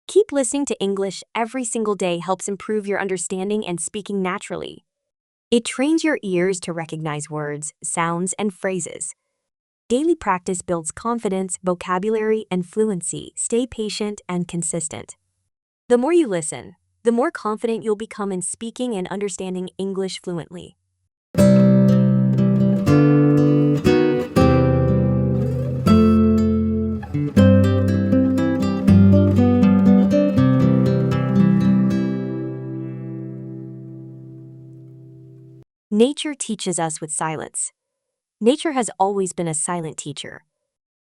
Keep listening to English every single day helps improve your understanding and speaking naturally. It trains your ears to recognize words, sounds, and phrases. Daily practice builds confidence, vocabulary, and fluency. Stay patient and consistent. The more you listen, the more confident you'll become in speaking and understanding English fluently. Nature teaches us with silence. Nature has always been a silent teacher.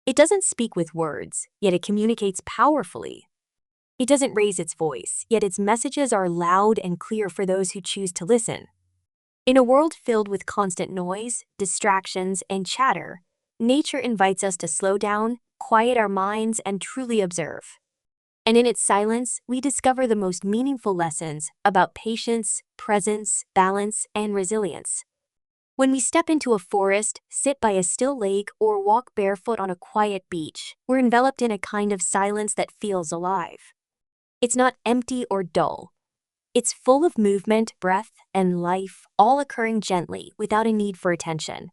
It doesn't speak with words, yet it communicates powerfully. It doesn't raise its voice, yet its messages are loud and clear for those who choose to listen. In a world filled with constant noise, distractions, and chatter, nature invites us to slow down, quiet our minds, and truly observe. And in its silence, we discover the most meaningful lessons about patience, presence, balance, and resilience. When we step into a forest, sit by a still lake, or walk barefoot on a quiet beach, we're enveloped in a kind of silence that feels alive. It's not empty or dull. It's full of movement, breath, and life, all occurring gently without a need for attention.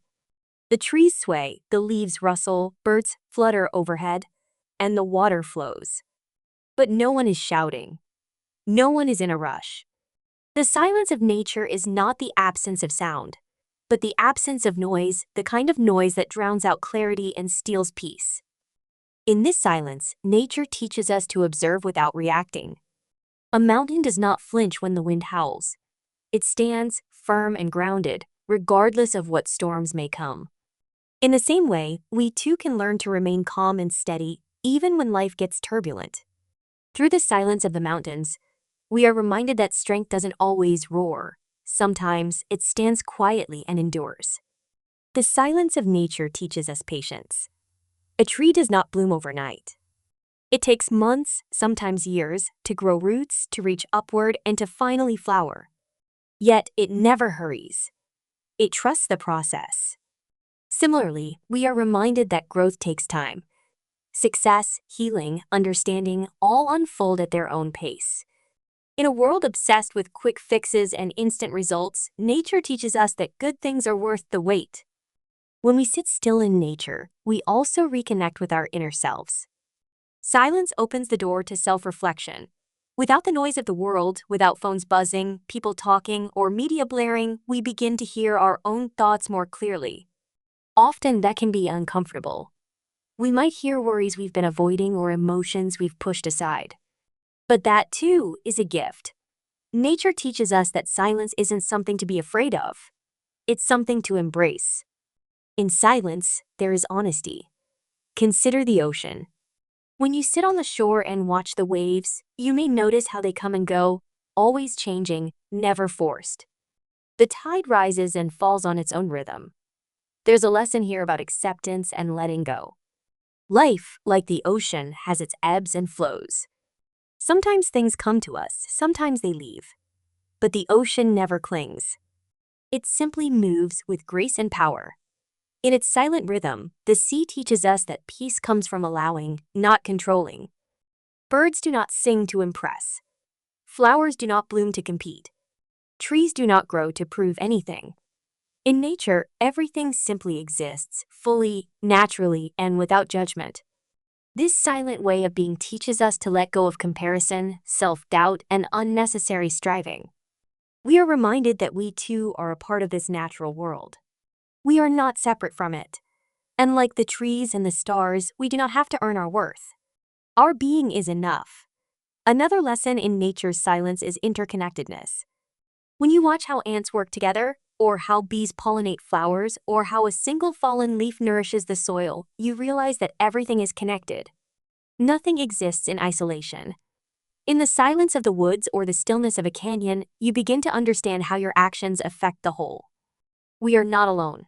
The trees sway, the leaves rustle, birds flutter overhead, and the water flows. But no one is shouting. No one is in a rush. The silence of nature is not the absence of sound, but the absence of noise, the kind of noise that drowns out clarity and steals peace. In this silence, nature teaches us to observe without reacting. A mountain does not flinch when the wind howls. It stands firm and grounded, regardless of what storms may come. In the same way, we too can learn to remain calm and steady, even when life gets turbulent. Through the silence of the mountains, we are reminded that strength doesn't always roar. Sometimes it stands quietly and endures. The silence of nature teaches us patience. A tree does not bloom overnight. It takes months, sometimes years, to grow roots, to reach upward, and to finally flower. Yet it never hurries. It trusts the process. Similarly, we are reminded that growth takes time. Success, healing, understanding all unfold at their own pace. In a world obsessed with quick fixes and instant results, nature teaches us that good things are worth the wait. When we sit still in nature, we also reconnect with our inner selves. Silence opens the door to self-reflection. Without the noise of the world, without phones buzzing, people talking, or media blaring, we begin to hear our own thoughts more clearly. Often that can be uncomfortable. We might hear worries we've been avoiding or emotions we've pushed aside. But that, too, is a gift. Nature teaches us that silence isn't something to be afraid of. It's something to embrace. In silence, there is honesty. Consider the ocean. When you sit on the shore and watch the waves, you may notice how they come and go, always changing, never forced. The tide rises and falls on its own rhythm. There's a lesson here about acceptance and letting go. Life, like the ocean, has its ebbs and flows. Sometimes things come to us, sometimes they leave. But the ocean never clings. It simply moves with grace and power. In its silent rhythm, the sea teaches us that peace comes from allowing, not controlling. Birds do not sing to impress. Flowers do not bloom to compete. Trees do not grow to prove anything. In nature, everything simply exists, fully, naturally, and without judgment. This silent way of being teaches us to let go of comparison, self-doubt, and unnecessary striving. We are reminded that we too are a part of this natural world. We are not separate from it. And like the trees and the stars, we do not have to earn our worth. Our being is enough. Another lesson in nature's silence is interconnectedness. When you watch how ants work together, or how bees pollinate flowers, or how a single fallen leaf nourishes the soil, you realize that everything is connected. Nothing exists in isolation. In the silence of the woods or the stillness of a canyon, you begin to understand how your actions affect the whole. We are not alone.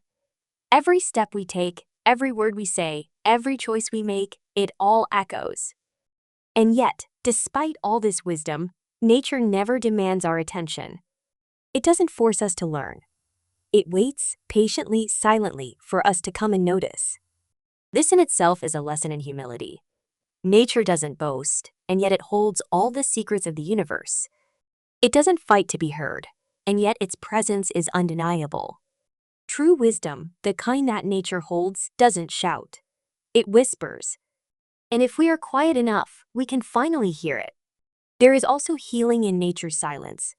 Every step we take, every word we say, every choice we make, it all echoes. And yet, despite all this wisdom, nature never demands our attention. It doesn't force us to learn. It waits, patiently, silently, for us to come and notice. This in itself is a lesson in humility. Nature doesn't boast. and yet it holds all the secrets of the universe. It doesn't fight to be heard, and yet its presence is undeniable. True wisdom, the kind that nature holds, doesn't shout. It whispers. And if we are quiet enough, we can finally hear it. There is also healing in nature's silence.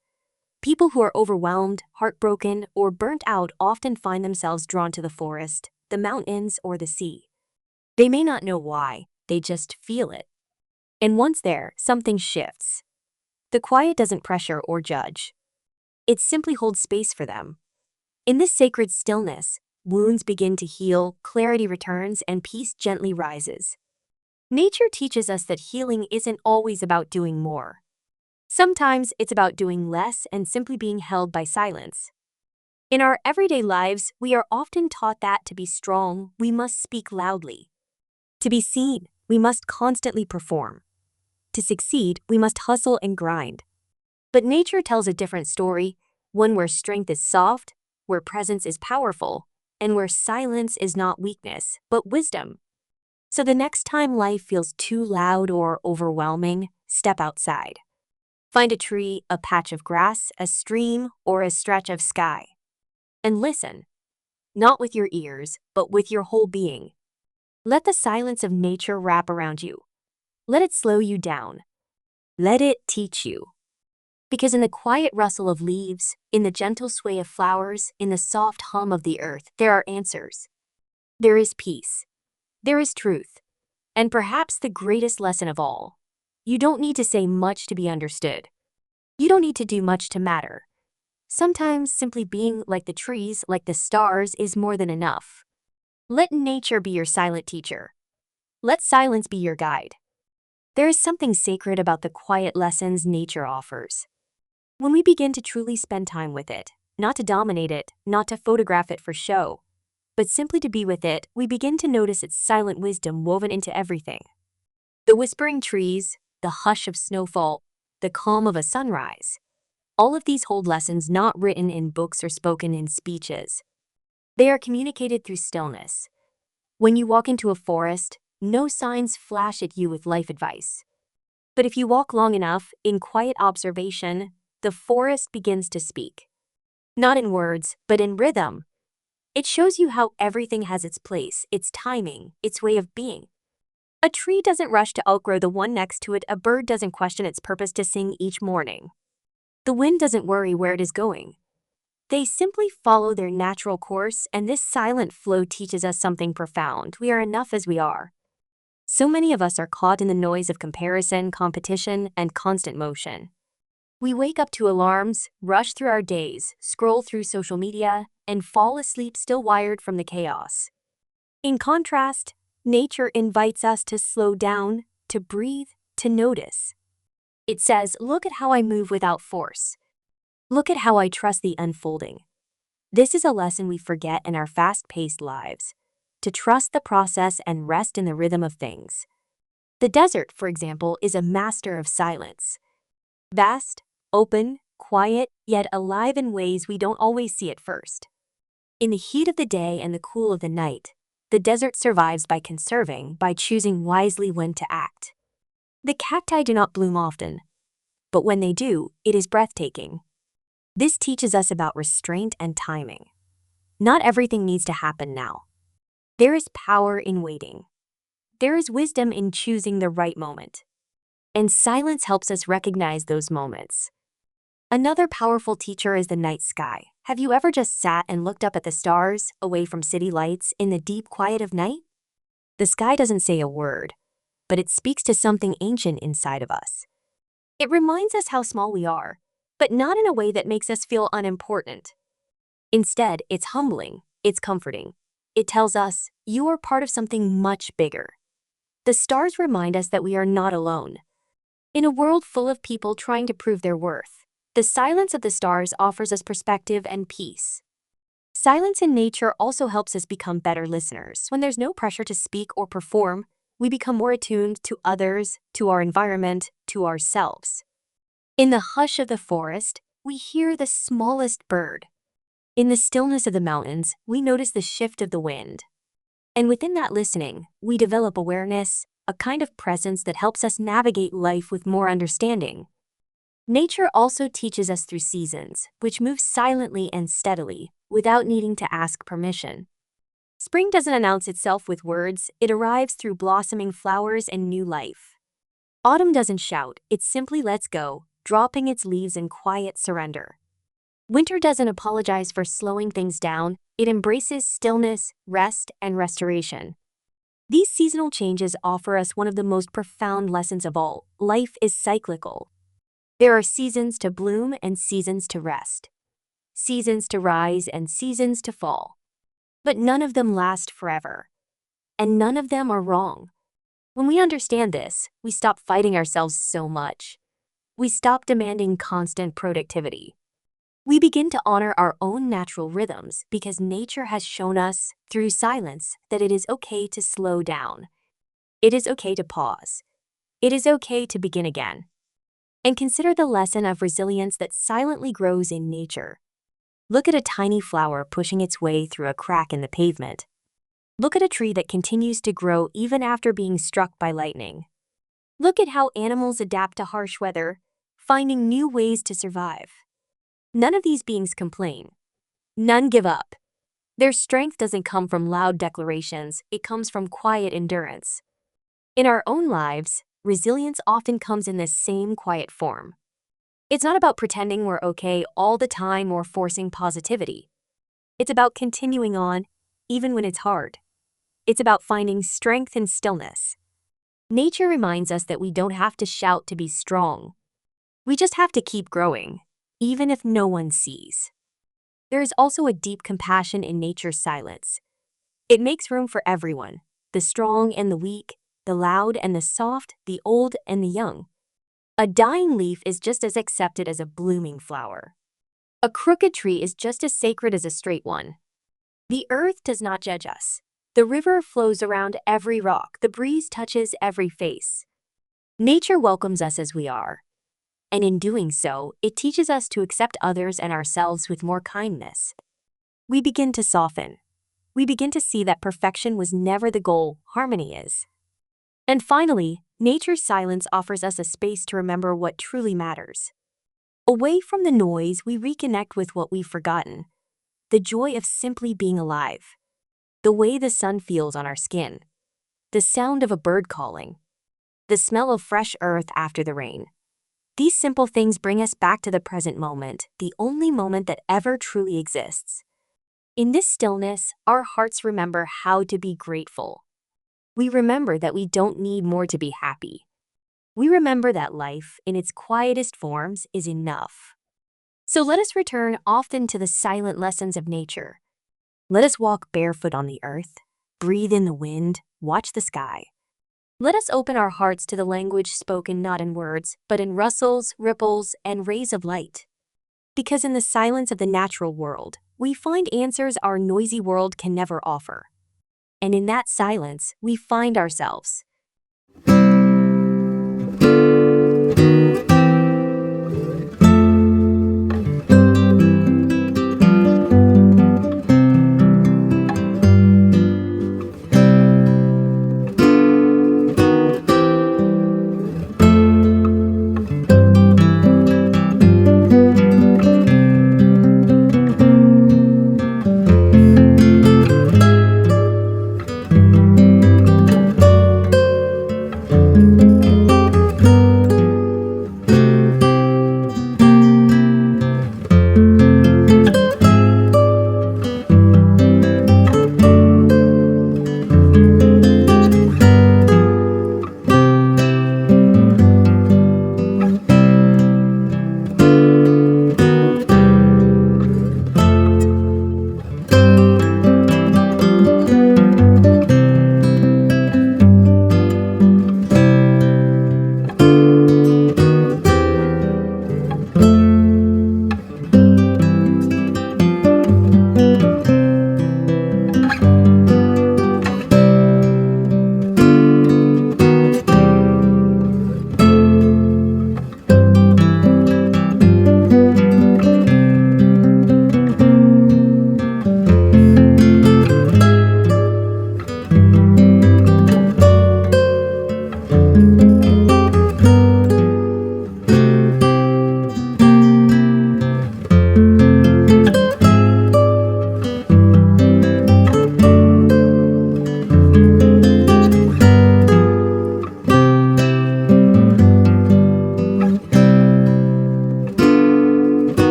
People who are overwhelmed, heartbroken, or burnt out often find themselves drawn to the forest, the mountains, or the sea. They may not know why, they just feel it. And once there, something shifts. The quiet doesn't pressure or judge. It simply holds space for them. In this sacred stillness, wounds begin to heal, clarity returns, and peace gently rises. Nature teaches us that healing isn't always about doing more. Sometimes it's about doing less and simply being held by silence. In our everyday lives, we are often taught that to be strong, we must speak loudly. To be seen, we must constantly perform. To succeed, we must hustle and grind. But nature tells a different story, one where strength is soft, where presence is powerful, and where silence is not weakness, but wisdom. So the next time life feels too loud or overwhelming, step outside. Find a tree, a patch of grass, a stream, or a stretch of sky. And listen, not with your ears, but with your whole being. Let the silence of nature wrap around you. Let it slow you down. Let it teach you. Because in the quiet rustle of leaves, in the gentle sway of flowers, in the soft hum of the earth, there are answers. There is peace. There is truth. And perhaps the greatest lesson of all, you don't need to say much to be understood. You don't need to do much to matter. Sometimes simply being like the trees, like the stars, is more than enough. Let nature be your silent teacher. Let silence be your guide. There is something sacred about the quiet lessons nature offers. When we begin to truly spend time with it, not to dominate it, not to photograph it for show, but simply to be with it, we begin to notice its silent wisdom woven into everything. The whispering trees, the hush of snowfall, the calm of a sunrise. All of these hold lessons not written in books or spoken in speeches. They are communicated through stillness. When you walk into a forest, no signs flash at you with life advice. But if you walk long enough, in quiet observation, the forest begins to speak. Not in words, but in rhythm. It shows you how everything has its place, its timing, its way of being. A tree doesn't rush to outgrow the one next to it, a bird doesn't question its purpose to sing each morning. The wind doesn't worry where it is going. They simply follow their natural course, and this silent flow teaches us something profound. We are enough as we are. So many of us are caught in the noise of comparison, competition, and constant motion. We wake up to alarms, rush through our days, scroll through social media, and fall asleep still wired from the chaos. In contrast, nature invites us to slow down, to breathe, to notice. It says, look at how I move without force. Look at how I trust the unfolding. This is a lesson we forget in our fast-paced lives, to trust the process and rest in the rhythm of things. The desert, for example, is a master of silence. Vast, open, quiet, yet alive in ways we don't always see at first. In the heat of the day and the cool of the night, the desert survives by conserving, by choosing wisely when to act. The cacti do not bloom often, but when they do, it is breathtaking. This teaches us about restraint and timing. Not everything needs to happen now. There is power in waiting. There is wisdom in choosing the right moment. And silence helps us recognize those moments. Another powerful teacher is the night sky. Have you ever just sat and looked up at the stars, away from city lights, in the deep quiet of night? The sky doesn't say a word, but it speaks to something ancient inside of us. It reminds us how small we are, but not in a way that makes us feel unimportant. Instead, it's humbling, it's comforting. It tells us, you are part of something much bigger. The stars remind us that we are not alone. In a world full of people trying to prove their worth, the silence of the stars offers us perspective and peace. Silence in nature also helps us become better listeners. When there's no pressure to speak or perform, we become more attuned to others, to our environment, to ourselves. In the hush of the forest, we hear the smallest bird. In the stillness of the mountains, we notice the shift of the wind. And within that listening, we develop awareness, a kind of presence that helps us navigate life with more understanding. Nature also teaches us through seasons, which move silently and steadily, without needing to ask permission. Spring doesn't announce itself with words, it arrives through blossoming flowers and new life. Autumn doesn't shout, it simply lets go, dropping its leaves in quiet surrender. Winter doesn't apologize for slowing things down, it embraces stillness, rest, and restoration. These seasonal changes offer us one of the most profound lessons of all: life is cyclical. There are seasons to bloom and seasons to rest, seasons to rise and seasons to fall. But none of them last forever, and none of them are wrong. When we understand this, we stop fighting ourselves so much. We stop demanding constant productivity. We begin to honor our own natural rhythms because nature has shown us, through silence, that it is okay to slow down. It is okay to pause. It is okay to begin again. And consider the lesson of resilience that silently grows in nature. Look at a tiny flower pushing its way through a crack in the pavement. Look at a tree that continues to grow even after being struck by lightning. Look at how animals adapt to harsh weather, finding new ways to survive. None of these beings complain. None give up. Their strength doesn't come from loud declarations, it comes from quiet endurance. In our own lives, resilience often comes in this same quiet form. It's not about pretending we're okay all the time or forcing positivity. It's about continuing on, even when it's hard. It's about finding strength in stillness. Nature reminds us that we don't have to shout to be strong. We just have to keep growing, even if no one sees. There is also a deep compassion in nature's silence. It makes room for everyone, the strong and the weak, the loud and the soft, the old and the young. A dying leaf is just as accepted as a blooming flower. A crooked tree is just as sacred as a straight one. The earth does not judge us. The river flows around every rock, the breeze touches every face. Nature welcomes us as we are. And in doing so, it teaches us to accept others and ourselves with more kindness. We begin to soften. We begin to see that perfection was never the goal, harmony is. And finally, nature's silence offers us a space to remember what truly matters. Away from the noise, we reconnect with what we've forgotten: the joy of simply being alive, the way the sun feels on our skin, the sound of a bird calling, the smell of fresh earth after the rain. These simple things bring us back to the present moment, the only moment that ever truly exists. In this stillness, our hearts remember how to be grateful. We remember that we don't need more to be happy. We remember that life, in its quietest forms, is enough. So let us return often to the silent lessons of nature. Let us walk barefoot on the earth, breathe in the wind, watch the sky. Let us open our hearts to the language spoken not in words, but in rustles, ripples, and rays of light. Because in the silence of the natural world, we find answers our noisy world can never offer. And in that silence, we find ourselves.